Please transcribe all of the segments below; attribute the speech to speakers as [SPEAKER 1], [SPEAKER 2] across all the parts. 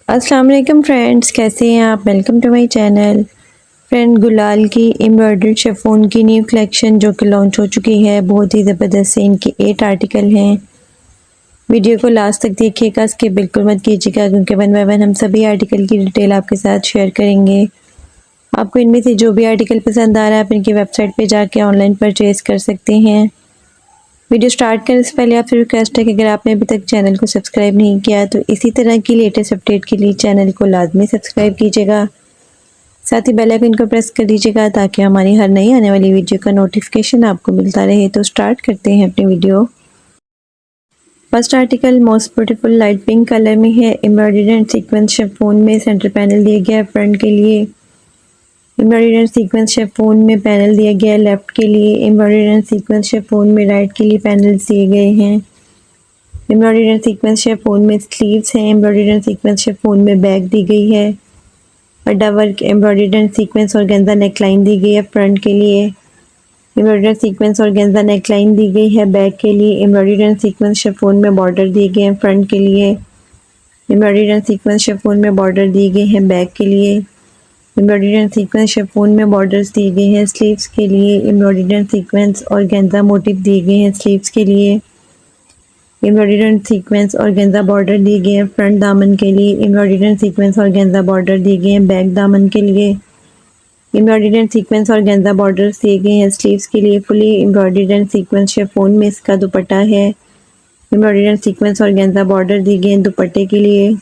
[SPEAKER 1] अस्सलाम वालेकुम फ्रेंड्स, कैसे हैं आप। Welcome to my channel. Friend, Gulaal की एम्ब्रॉयडर्ड शिफॉन की न्यू कलेक्शन जो कि लॉन्च हो चुकी है, बहुत ही ज़बरदस्त से इनके 8 आर्टिकल हैं। वीडियो को लास्ट तक देखिएगा, स्किप बिल्कुल मत कीजिएगा क्योंकि वन बाय वन हम सभी आर्टिकल की डिटेल आपके साथ शेयर करेंगे। आपको इनमें से जो भी आर्टिकल पसंद आ रहा है आप इनकी वेबसाइट पर जाके ऑनलाइन परचेज़ कर सकते हैं। वीडियो स्टार्ट करने से पहले आपसे रिक्वेस्ट है कि अगर आपने अभी तक चैनल को सब्सक्राइब नहीं किया तो इसी तरह की लेटेस्ट अपडेट के लिए चैनल को लाजमी सब्सक्राइब कीजिएगा। साथ ही बेल आइकन को प्रेस कर दीजिएगा ताकि हमारी हर नई आने वाली वीडियो का नोटिफिकेशन आपको मिलता रहे। तो स्टार्ट करते हैं अपनी video. First article most beautiful light pink colour में है। एम्ब्रॉयडरी एंड सीक्वेंस शिफॉन में सेंटर पैनल दिया गया है फ्रंट के लिए। एम्ब्रॉयडरी एंड सीक्वेंस शिफॉन में पैनल दिया गया है लेफ्ट के लिए। एम्ब्रॉयडरी एंड सीक्वेंस शिफॉन में राइट के लिए पैनल्स दिए गए हैं। एम्ब्रॉयडरी एंड सीक्वेंस शिफॉन में स्लीव्स हैं। एम्ब्रॉयडरी एंड सीक्वेंस शिफॉन में बैक दी गई है। अड्डा वर्क एम्ब्रॉयडरी एंड सीक्वेंस और गेंदा नेकलाइन दी गई है फ्रंट के लिए। एम्ब्रॉयडरी सीक्वेंस और गेंदा नेकलाइन दी गई है बैक के लिए। एम्ब्रॉयडरी एंड सीक्वेंस शिफॉन में बॉर्डर दिए गए हैं फ्रंट के लिए। एम्ब्रॉयडरी एंड सीक्वेंस शिफॉन में बॉर्डर दिए गए हैं बैक के लिए। एम्ब्रॉयडरी एंड सीक्वेंस शिफॉन में बॉर्डर्स दिए गए हैं स्लीव्स के लिए। एम्ब्रॉयडरी एंड सीक्वेंस और गेंदा मोटिव दिए गए हैं स्लीव्स के लिए। एम्ब्रॉयडरी एंड सीक्वेंस और गेंदा बॉर्डर दिए गए हैं फ्रंट दामन के लिए। एम्ब्रॉयडरी एंड सीक्वेंस और गेंदा बॉर्डर दिए गए हैं बैक दामन के लिए। एम्ब्रॉयडरी एंड सीक्वेंस और गेंदा बॉर्डर्स दिए गए हैं स्लीव्स के लिए। Fully embroidery and sequence chiffon में इसका दुपट्टा है। एम्ब्रॉयडरी एंड सीक्वेंस और गेंदा बॉर्डर दिए गए हैं दुपट्टे के लिए।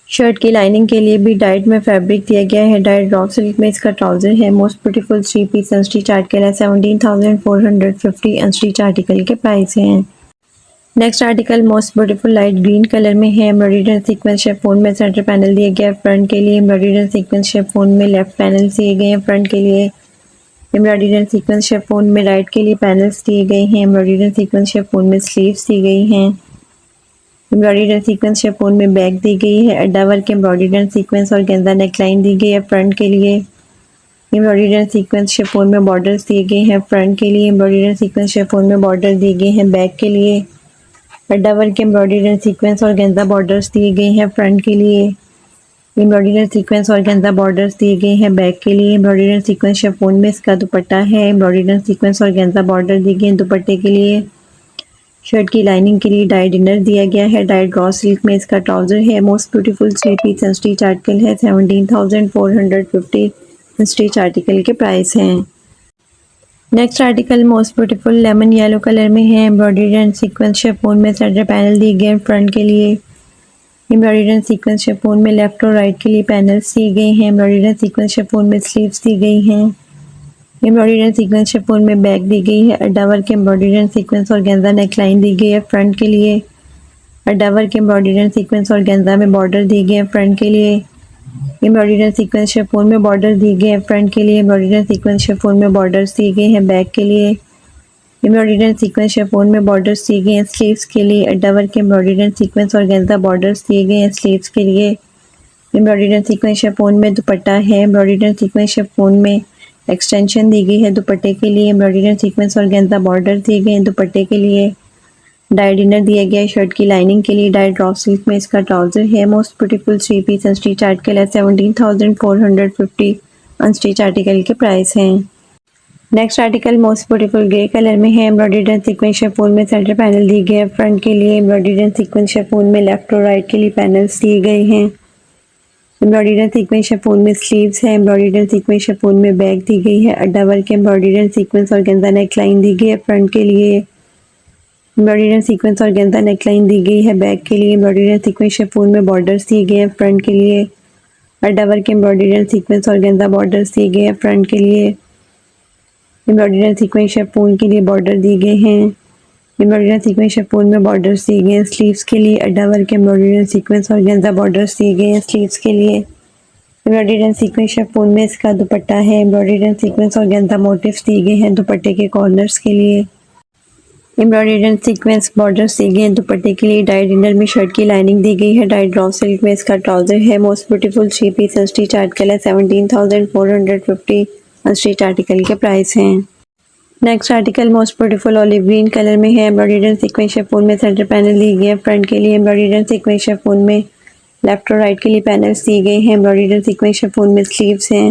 [SPEAKER 1] शर्ट की लाइनिंग के लिए भी डाइट में फैब्रिक दिया गया है। डाइट रॉ सिल्क में इसका ट्राउजर है। Most beautiful 3 piece unstitch article है। 17,450 अनस्टिच आर्टिकल के प्राइस हैं। Next article most beautiful light green colour में है। एम्ब्रॉयडरी एंड सीक्वेंस शिफॉन में सेंटर पैनल दिया गया है फ्रंट के लिए। एम्ब्रॉयडरी एंड सीक्वेंस शिफॉन में लेफ्ट पैनल दिए गए हैं फ्रंट के लिए। एम्ब्रॉयडरी एंड सीक्वेंस शिफॉन में राइट के लिए पैनल्स दिए गए हैं। एम्ब्रॉयडरी एंड सीक्वेंस शिफॉन में स्लीव्स दी गई हैं। एम्ब्रॉयडरी एंड सीक्वेंस शिफॉन में बैक दी गई है। अड्डा वर्क एम्ब्रॉयडरी एंड सीक्वेंस और गेंदा नेकलाइन दी गई है फ्रंट के लिए। एम्ब्रॉयडरी एंड सीक्वेंस शिफॉन में बॉर्डर्स दिए गए हैं फ्रंट के लिए। एम्ब्रॉयडरी एंड सीक्वेंस शिफॉन में बॉर्डर दिए गए हैं बैक के लिए। अड्डा वर्क एम्ब्रॉयडरी एंड सीक्वेंस और गेंदा बॉर्डर्स दिए गए हैं फ्रंट के लिए। एम्ब्रॉयडरी एंड सीक्वेंस और गेंदा बॉर्डर्स दिए गए हैं बैक के लिए। एम्ब्रॉयडरी एंड सीक्वेंस शिफॉन में इसका दुपट्टा है। एम्ब्रॉयडरी एंड सीक्वेंस और गेंदा बॉर्डर दिए गए हैं दुपट्टे के लिए। शर्ट की लाइनिंग के लिए डाइट इनर दिया गया है। डाइट रॉ सिल्क में इसका ट्राउजर है। Most beautiful 3 piece unstitch article है। 17,450 अनस्टिच आर्टिकल के प्राइस हैं। Next article most beautiful lemon yellow colour में है। एम्ब्रॉयडरी एंड सीक्वेंस शिफॉन में सेंटर पैनल दिए गए हैं फ्रंट के लिए। एम्ब्रॉयडरी एंड सीक्वेंस शिफॉन में लेफ्ट और राइट के लिए पैनल्स दिए गए हैं। एम्ब्रॉयडरी एंड सीक्वेंस शिफॉन में स्लीव्स दी गई हैं। एम्ब्रॉयडरी एंड सीक्वेंस शिफॉन में बैक दी गई है। अड्डा वर्क एम्ब्रॉयडरी एंड सीक्वेंस और गेंदा नेकलाइन दी गई है फ्रंट के लिए। अड्डा वर्क एम्ब्रॉयडरी एंड सीक्वेंस और गेंदा में बॉर्डर दिए गए हैं फ्रंट के लिए। एम्ब्रॉयडरी एंड सीक्वेंस शिफॉन में बॉर्डर दिए गए हैं फ्रंट के लिए। एम्ब्रॉयडरी एंड सीक्वेंस शिफॉन में बॉर्डर्स दिए गए हैं बैक के लिए। एम्ब्रॉयडरी एंड सीक्वेंस शिफॉन में बॉर्डर्स दिए गए हैं स्लीव्स के लिए। अड्डा वर्क एम्ब्रॉयडरी एंड सीक्वेंस और गेंदा बॉर्डर्स दिए गए हैं स्लीव्स के लिए। एम्ब्रॉयडरी एंड सीक्वेंस शिफॉन में दुपट्टा है। एम्ब्रॉयडरी एंड सीक्वेंस शिफॉन में एक्सटेंशन दी गई है दुपट्टे के लिए। एम्ब्रॉयडरी एंड सीक्वेंस और गेंदा बॉर्डर दिए गए हैं दुपट्टे के लिए। डाई डिनर दिया गया है शर्ट की लाइनिंग के लिए। डाई ड्रॉप सिल्क में इसका ट्राउजर है। Most beautiful 3 piece unstitch article है। 17,450 अनस्टिच आर्टिकल के प्राइस हैं। Next article most beautiful grey colour में है। एम्ब्रॉयडरी एंड सीक्वेंस शिफॉन में सेंटर पैनल दिए गए हैं फ्रंट के लिए। एम्ब्रॉयडरी एंड सीक्वेंस शिफॉन में लेफ्ट और राइट के लिए पैनल्स दिए गए हैं। एम्ब्रॉयडरी एंड सीक्वेंस शिफॉन में स्लीव्स है। एम्ब्रॉयडरी एंड सीक्वेंस शिफॉन में बैक दी गई है। अड्डा वर्क एम्ब्रॉयडरी एंड सीक्वेंस और गेंदा नेकलाइन दी गई है फ्रंट के लिए। एम्ब्रॉयडरी एंड सीक्वेंस और गेंदा नेकलाइन दी गई है बैक के लिए। एम्ब्रॉयडरी एंड सीक्वेंस शिफॉन में बॉर्डर्स दिए गए हैं फ्रंट के लिए। अड्डा वर्क एम्ब्रॉयडरी एंड सीक्वेंस और गेंदा बॉर्डर्स दिए गए हैं फ्रंट के लिए। एम्ब्रॉयडरी एंड सीक्वेंस शिफॉन के लिए बॉर्डर दिए गए हैं। एम्ब्रॉयडरी एंड सीक्वेंस शिफॉन में बॉर्डर्स दिए गए हैं स्लीव्स के लिए। अड्डा वर्क एम्ब्रॉयडरी एंड सीक्वेंस और गेंदा बॉर्डर्स दिए गए हैं स्लीव्स के लिए। एम्ब्रॉयडरी एंड सीक्वेंस शिफॉन में इसका दुपट्टा है। एम्ब्रॉयडरी एंड सीक्वेंस और गेंदा मोटिव्स दिए गए हैं दुपट्टे के कॉर्नर्स के लिए। एम्ब्रॉयडरी एंड सीक्वेंस बॉर्डर्स दिए गए हैं दुपट्टे के लिए। डाई डिनर में शर्ट की लाइनिंग दी गई है। डाई ड्रॉप सिल्क में इसका ट्राउजर है। Most beautiful 3 piece unstitch article है। 17,450 अनस्टिच आर्टिकल के प्राइस हैं। Next article most beautiful olive green colour में है। एम्ब्रॉयडरी एंड सीक्वेंस शिफॉन में सेंटर पैनल दी गई है फ्रंट के लिए। एम्ब्रॉयडरी एंड सीक्वेंस शिफॉन में लेफ्ट और राइट के लिए पैनल्स दिए गए हैं। एम्ब्रॉयडर्ड सीक्वेंस शिफॉन में स्लीव्स हैं।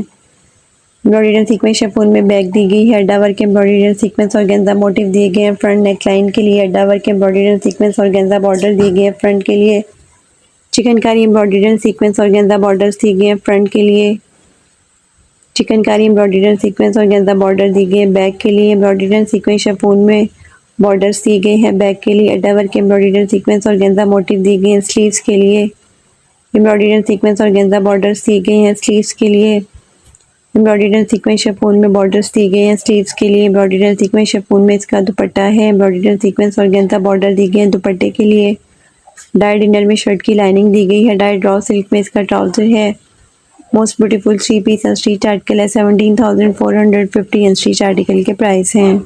[SPEAKER 1] एम्ब्रॉयडर्ड सीक्वेंस शिफॉन में बैक दी गई है। अड्डा वर्क एम्ब्रॉयडर्ड सीक्वेंस और गेंजा मोटिव दिए गए हैं। फ्रंट नेक लाइन के लिए अड्डा वर्क एम्ब्रॉयडर्ड सीक्वेंस और गेंजा बॉर्डर दिए गए हैं फ्रंट के लिए। चिकनकारी एम्ब्रॉयडर्ड सीक्वेंस और गेंजा बॉर्डर्स दिए गए हैं फ्रंट के लिए। चिकनकारी एम्ब्रॉयडर्ड सीक्वेंस और गेंजा बॉर्डर दिए गए हैं बैक के लिए। एम्ब्रॉयडर्ड सीक्वेंस शिफॉन में बॉर्डर्स दिए गए हैं बैक के लिए। अड्डा वर्क एम्ब्रॉयडर्ड सीक्वेंस और गेंजा मोटिव दिए गए हैं स्लीव्स के लिए। एम्ब्रॉयडर्ड सीक्वेंस और गेंजा बॉर्डर्स दिए गए हैं स्लीव्स के लिए। एम्ब्रॉयडर्ड सीक्वेंस शिफॉन में बॉर्डर्स दिए गए हैं स्लीव्स के लिए। एम्ब्रॉयडर्ड सीक्वेंस शिफॉन में इसका दुपट्टा है। एम्ब्रॉयडर्ड सीक्वेंस और गेंजा बॉर्डर दिए गए हैं दुपट्टे के लिए। डाइड इनर में शर्ट की लाइनिंग दी गई है। डाइड रॉ सिल्क में इसका ट्राउजर है। Most beautiful 3 piece unstitch article है। 17,450 अनस्टिच आर्टिकल के प्राइस हैं।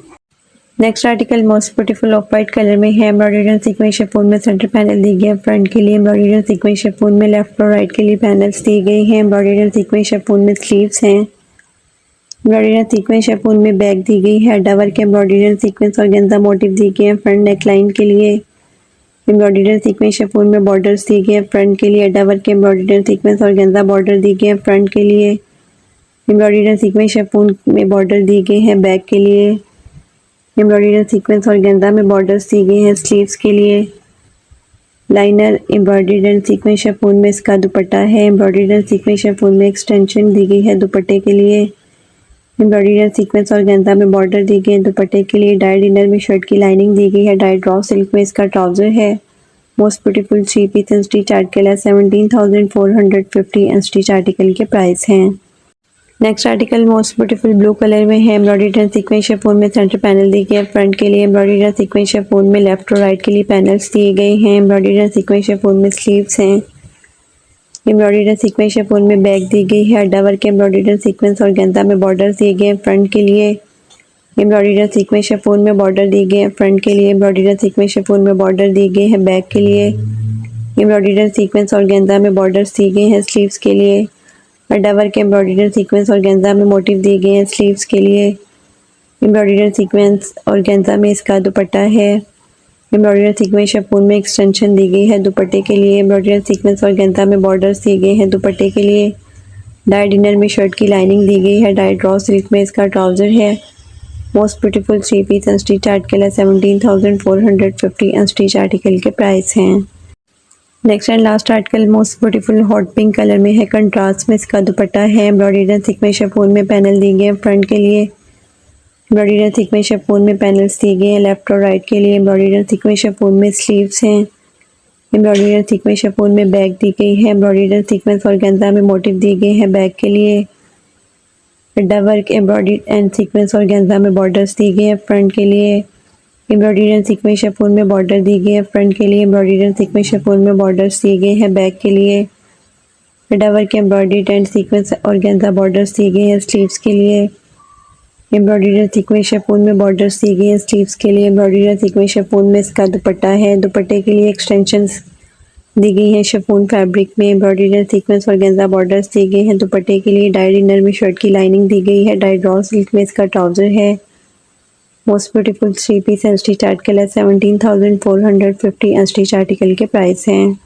[SPEAKER 1] Next article most beautiful off white colour में है। एम्ब्रॉयडर्ड सीक्वेंस शिफॉन में सेंटर पैनल दी गई है फ्रंट के लिए। एम्ब्रॉयडर्ड सीक्वेंस शिफॉन में लेफ्ट और राइट के लिए पैनल्स दिए गए हैं। एम्ब्रॉयडर्ड सीक्वेंस शिफॉन में स्लीव्स हैं। एम्ब्रॉयडर्ड सीक्वेंस शिफॉन में बैक दी गई है। अड्डा वर्क एम्ब्रॉयडर्ड सीक्वेंस और गेंजा मोटिव दिए गए हैं फ्रंट नेक लाइन के लिए। एम्ब्रॉयडर्ड सीक्वेंस शिफॉन में बॉर्डर्स दिए गए हैं फ्रंट के लिए। अड्डा वर्क एम्ब्रॉयडर्ड सीक्वेंस और गेंजा बॉर्डर दिए गए हैं फ्रंट के लिए। एम्ब्रॉयडर्ड सीक्वेंस शिफॉन में बॉर्डर दिए गए हैं बैक के लिए। एम्ब्रॉयडर्ड सीक्वेंस और गेंजा में बॉर्डर्स दिए गए हैं स्लीव्स के लिए। लाइनर एम्ब्रॉयडर्ड सीक्वेंस शिफॉन में इसका दुपट्टा है। एम्ब्रॉयडर्ड सीक्वेंस शिफॉन में एक्सटेंशन दी गई है दुपट्टे के लिए। एम्ब्रॉयडर्ड सीक्वेंस और गेंजा में बॉर्डर दी गई है दुपट्टे के लिए। डाइड इनर में शर्ट की लाइनिंग दी गई है। डाइड रॉ सिल्क में इसका ट्राउजर है। Most beautiful 3 piece unstitch article है। 17,450 अनस्टिच आर्टिकल के प्राइस हैं। Next article most beautiful blue colour में है। एम्ब्रॉयडर्ड सीक्वेंस शिफॉन में सेंटर पैनल दिए गए हैं फ्रंट के लिए। एम्ब्रॉयडर्ड सीक्वेंस शिफॉन में लेफ्ट और राइट के लिए पैनल्स दिए गए हैं। एम्ब्रॉयडर्ड सीक्वेंस शिफॉन में स्लीव्स हैं। एम्ब्रॉयडर्ड सीक्वेंस शिफॉन में बैक दी गई है। अड्डा वर्क एम्ब्रॉयडर्ड सीक्वेंस और गेंजा में बॉर्डर्स दिए गए हैं फ्रंट के लिए। एम्ब्रॉयडर्ड सीक्वेंस शिफॉन में बॉर्डर दिए गए हैं फ्रंट के लिए। एम्ब्रॉयडर्ड सीक्वेंस शिफॉन में बॉर्डर दिए गए हैं बैक के लिए। एम्ब्रॉयडर्ड सीक्वेंस और गेंजा में बॉर्डर्स दिए गए हैं स्लीव्स के लिए। अड्डा वर्क एम्ब्रॉयडर्ड सीक्वेंस और गेंजा में मोटिव दिए गए हैं स्लीव्स के लिए। एम्ब्रॉयडर्ड सीक्वेंस और गेंजा में इसका दुपट्टा है। एम्ब्रॉयडर्ड सीक्वेंस शिफॉन में एक्सटेंशन दी गई है दुपट्टे के लिए। एम्ब्रॉयडर्ड सीक्वेंस और गेंजा में बॉर्डर्स दिए गए हैं दुपट्टे के लिए। डाइड इनर में शर्ट की लाइनिंग दी गई है। डाइड रॉ सिल्क में इसका ट्राउजर है। Most beautiful 3 piece unstitch article है। 17,450 अनस्टिच आर्टिकल के प्राइस हैं। Next and last article most beautiful hot pink colour में है। कंट्रास्ट में इसका दुपट्टा है। एम्ब्रॉयडर्ड सीक्वेंस शिफॉन में पैनल दिए गए हैं फ्रंट के लिए। एम्ब्रॉयडर्ड सीक्वेंस शिफॉन में पैनल्स दिए गए हैं लेफ्ट और राइट के लिए। एम्ब्रॉयडर्ड सीक्वेंस शिफॉन में स्लीव्स हैं। एम्ब्रॉयडर्ड सीक्वेंस शिफॉन में बैक दी गई है। एम्ब्रॉयडर्ड सीक्वेंस और गेंजा में मोटिव दिए गए हैं बैक के लिए। अड्डा वर्क एम्ब्रॉयडर्ड एंड सीक्वेंस और गेंजा में बॉर्डर्स दिए गए हैं फ्रंट के लिए। एम्ब्रॉयडर्ड सीक्वेंस शिफॉन में बॉर्डर दिए गए हैं फ्रंट के लिए। एम्ब्रॉयडर्ड सीक्वेंस शिफॉन में बॉर्डर्स दिए गए हैं बैक के लिए। अड्डा वर्क एम्ब्रॉयडर्ड एंड सीक्वेंस और गेंजा बॉर्डर्स दिए गए हैं स्लीव्स के लिए। एम्ब्रॉयडर्ड सीक्वेंस शिफॉन में बॉर्डर्स दिए गए हैं स्लीव्स के लिए। एम्ब्रॉयडर्ड सीक्वेंस शिफॉन में इसका दुपट्टा है। दुपट्टे के लिए एक्सटेंशंस दी गई हैं शिफॉन फैब्रिक में। एम्ब्रॉयडर्ड सीक्वेंस और गेंजा बॉर्डर्स दिए गए हैं दुपट्टे के लिए। डाइड इनर में शर्ट की लाइनिंग दी गई है। डाइड रॉ सिल्क में इसका ट्राउजर है। Most beautiful 3 piece unstitch article है। 17,450 अनस्टिच आर्टिकल के प्राइस हैं।